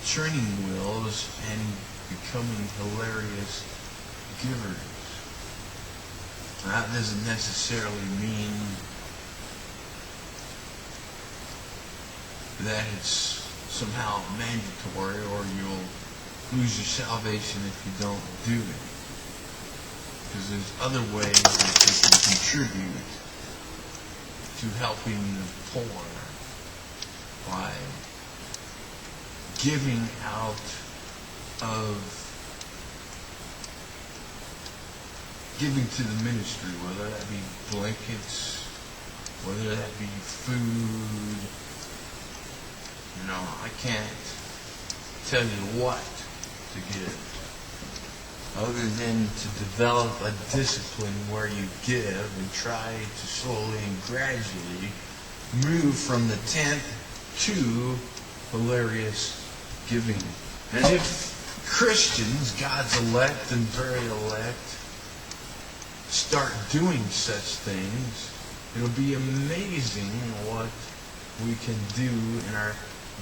training wheels and becoming hilarious givers. That doesn't necessarily mean that it's somehow mandatory or you'll lose your salvation if you don't do it. Because there's other ways that you can contribute to helping the poor by giving out of giving to the ministry, whether that be blankets, whether that be food. You know, I can't tell you what to give, other than to develop a discipline where you give and try to slowly and gradually move from the tenth to hilarious giving. And if Christians, God's elect and very elect, start doing such things, it'll be amazing what we can do in our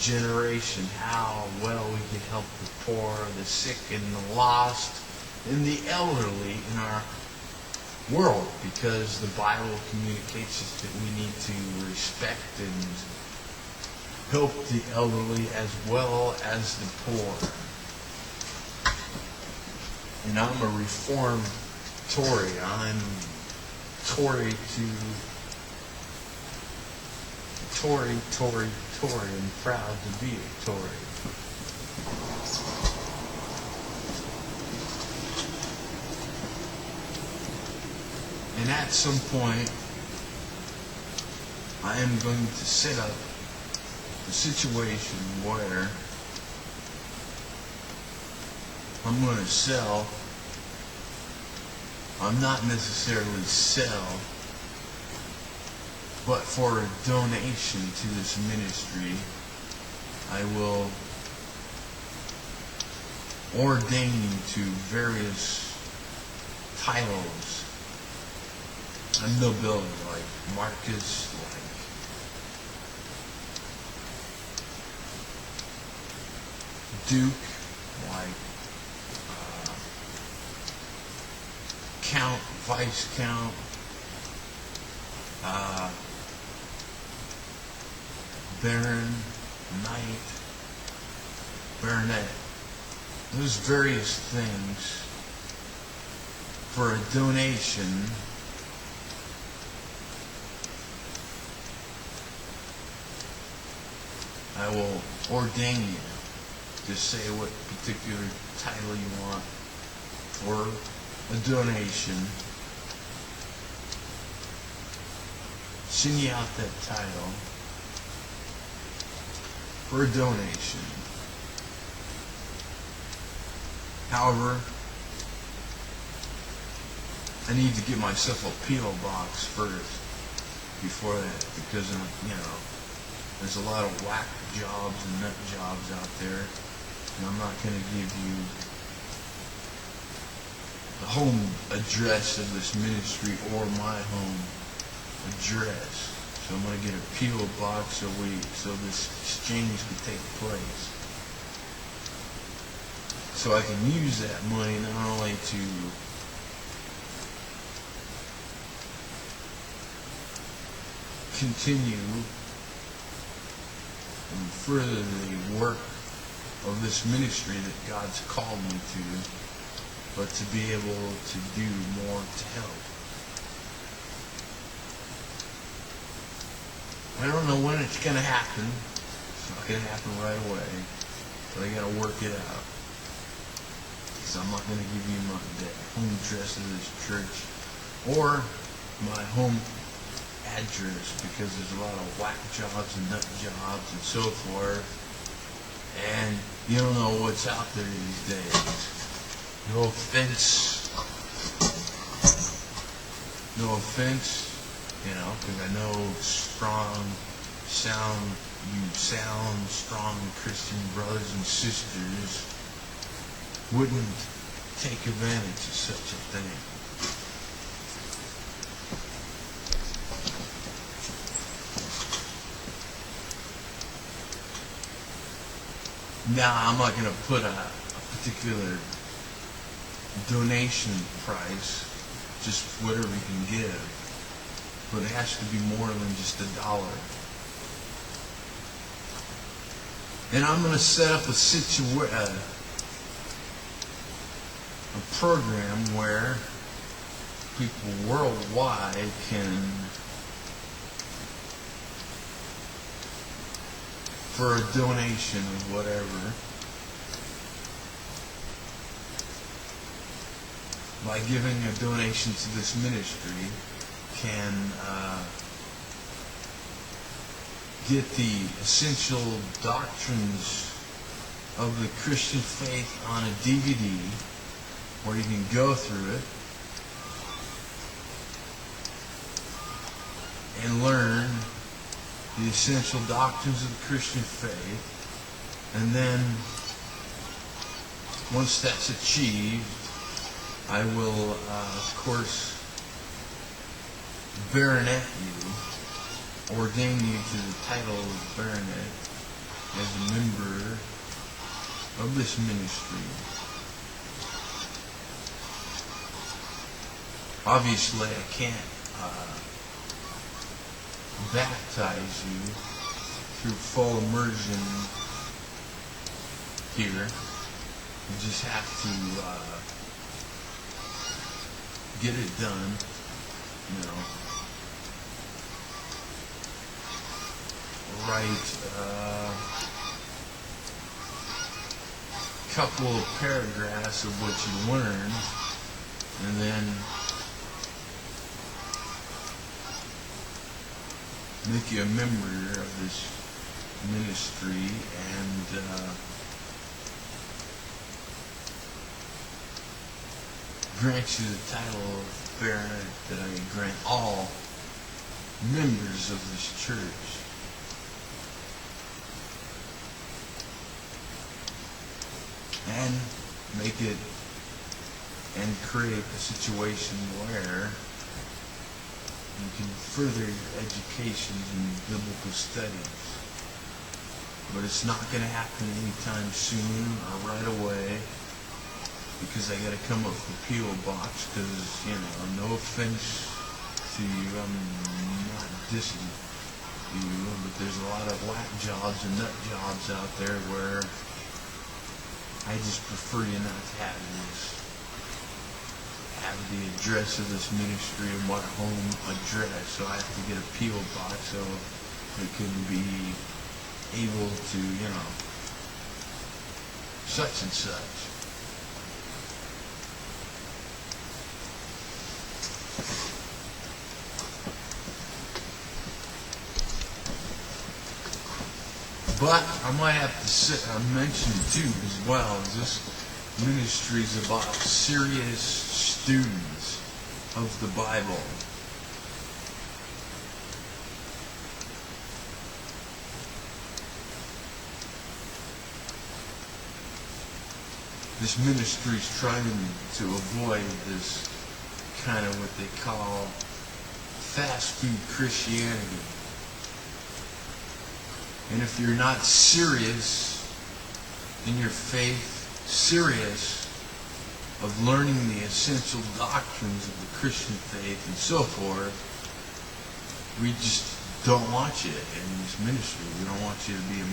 generation, how well we can help the poor, the sick, and the lost, and the elderly in our world, because the Bible communicates us that we need to respect and help the elderly as well as the poor. And I'm a Reformed Tory. I'm Tory to Tory. I'm proud to be a Tory. And at some point, I am going to set up a situation where I'm going to sell. I'm not necessarily sell, but for a donation to this ministry, I will ordain to various titles of nobility, like Marcus, like Duke, like Count, Vice Count, Baron, Knight, Baronet. Those various things for a donation I will ordain you to say what particular title you want for a donation. Send you out that title for a donation. However, I need to get myself a P.O. box first before that, because there's a lot of whack jobs and nut jobs out there, and I'm not going to give you the home address of this ministry or my home address. So I'm going to get a P.O. box so this exchange can take place. So I can use that money not only to continue and further the work of this ministry that God's called me to, but to be able to do more to help. I don't know when it's going to happen. It's not going to happen right away, but I got to work it out. So I'm not going to give you the home address of this church or my home address, because there's a lot of whack jobs and nut jobs and so forth, and you don't know what's out there these days. No offense, because I know sound strong Christian brothers and sisters wouldn't take advantage of such a thing. Now, I'm not going to put a particular donation price, just whatever you can give, but it has to be more than just $1. And I'm going to set up a program where people worldwide can, for a donation of whatever, by giving a donation to this ministry, can get the essential doctrines of the Christian faith on a DVD where you can go through it and learn the essential doctrines of the Christian faith. And then once that's achieved, I will, of course, baronet you, ordain you to the title of baronet as a member of this ministry. Obviously, I can't baptize you through full immersion here. You just have to get it done, you know. Write a couple of paragraphs of what you learned, and then make you a member of this ministry, and grant you the title of baronet that I grant all members of this church. And make it and create a situation where you can further your education in biblical studies. But it's not going to happen anytime soon or right away, because I got to come up with a P.O. box, because, you know, no offense to you, I'm not dissing you, but there's a lot of whack jobs and nut jobs out there where I just prefer you not to have the address of this ministry and my home address, so I have to get a P.O. box so it can be able to, you know, such and such. But I might have to mention too as well, this ministry is about serious students of the Bible. This ministry is trying to avoid this kind of what they call fast food Christianity. And if you're not serious in your faith, serious of learning the essential doctrines of the Christian faith and so forth, we just don't want you in this ministry. We don't want you to be a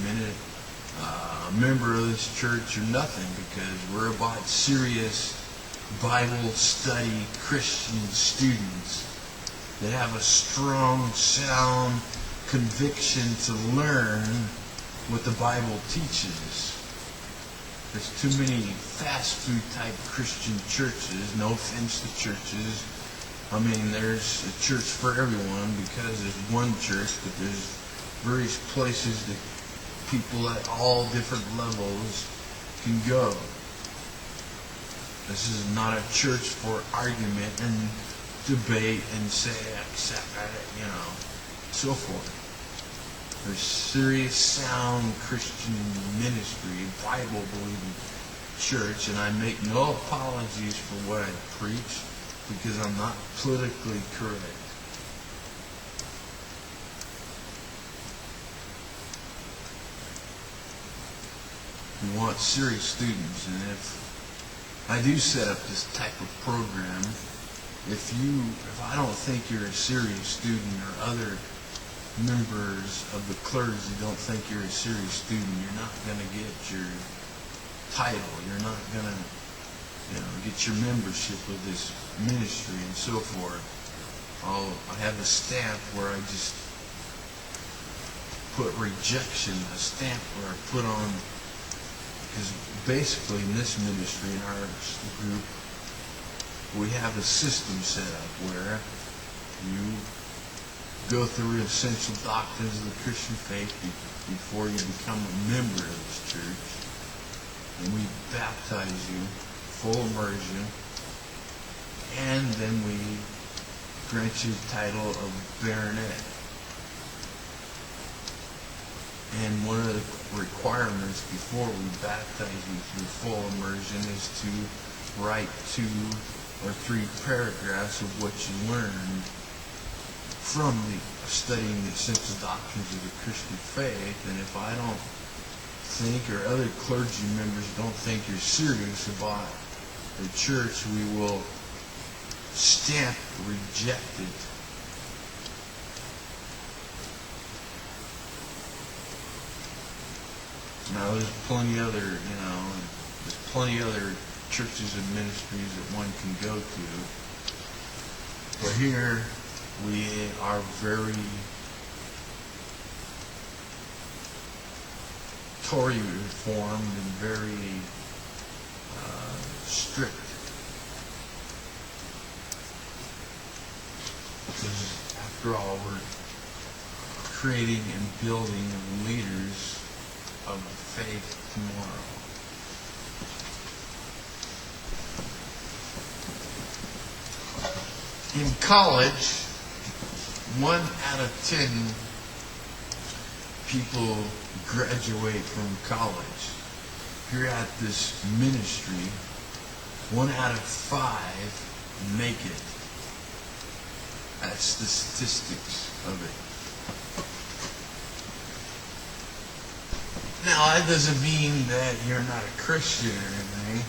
member of this church or nothing, because we're about serious Bible study Christian students that have a strong, sound conviction to learn what the Bible teaches. There's too many fast food type Christian churches. No offense to churches. I mean, there's a church for everyone, because there's one church, but there's various places that people at all different levels can go. This is not a church for argument and debate and say, you know, so forth. There's serious, sound Christian ministry, Bible-believing church, and I make no apologies for what I preach, because I'm not politically correct. We want serious students, and if I do set up this type of program, if I don't think you're a serious student, or other members of the clergy don't think you're a serious student, you're not going to get your title. You're not going to, get your membership with this ministry and so forth. I have a stamp where I just put rejection, a stamp where I put on, because basically in this ministry, in our group, we have a system set up where you go through essential doctrines of the Christian faith before you become a member of this church. And we baptize you, full immersion, and then we grant you the title of baronet. And one of the requirements before we baptize you through full immersion is to write 2 or 3 paragraphs of what you learned from studying the essential doctrines of the Christian faith. And if I don't think, or other clergy members don't think you're serious about the church, we will stamp rejected. Now there's plenty other, churches and ministries that one can go to. But here, we are very Tory reformed and very strict. Because after all, we're creating and building leaders of faith tomorrow. In college, 1 out of 10 people graduate from college. If you're at this ministry, 1 out of 5 make it. That's the statistics of it. Now, that doesn't mean that you're not a Christian or anything.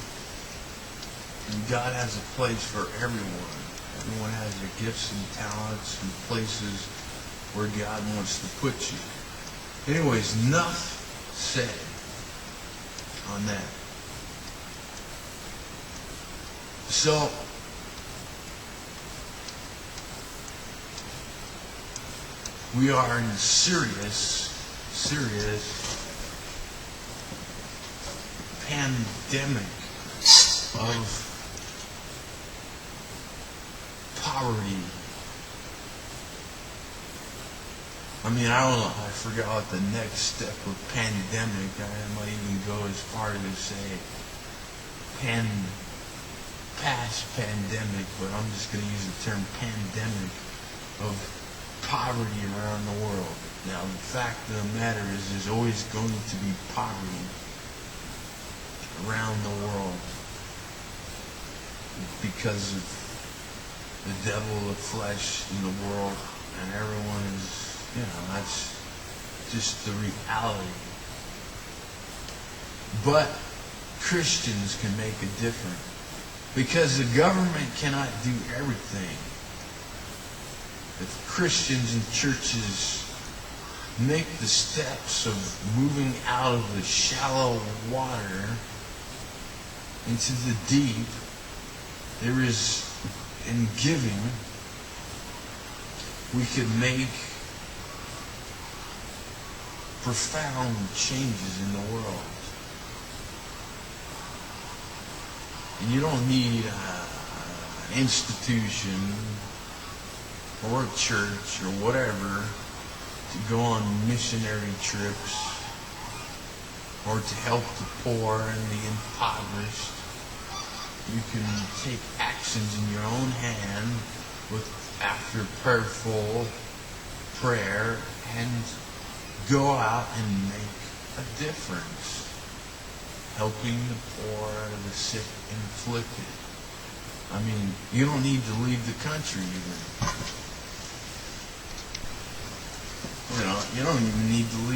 And God has a place for everyone. Everyone has their gifts and talents and places where God wants to put you. Anyways, enough said on that. So, we are in serious pandemic of poverty. I mean, I don't know, I forgot what the next step of pandemic. I might even go as far as to say past pandemic, but I'm just going to use the term pandemic of poverty around the world. Now, the fact of the matter is there's always going to be poverty around the world because of the devil, the flesh in the world, and everyone is, that's just the reality. But Christians can make a difference because the government cannot do everything. If Christians and churches make the steps of moving out of the shallow water into the deep, there is, in giving, we could make profound changes in the world. And you don't need an institution or a church or whatever to go on missionary trips or to help the poor and the impoverished. You can take actions in your own hand after prayerful prayer and go out and make a difference, helping the poor, the sick, and afflicted. I mean, you don't need to leave the country even. You don't even need to leave.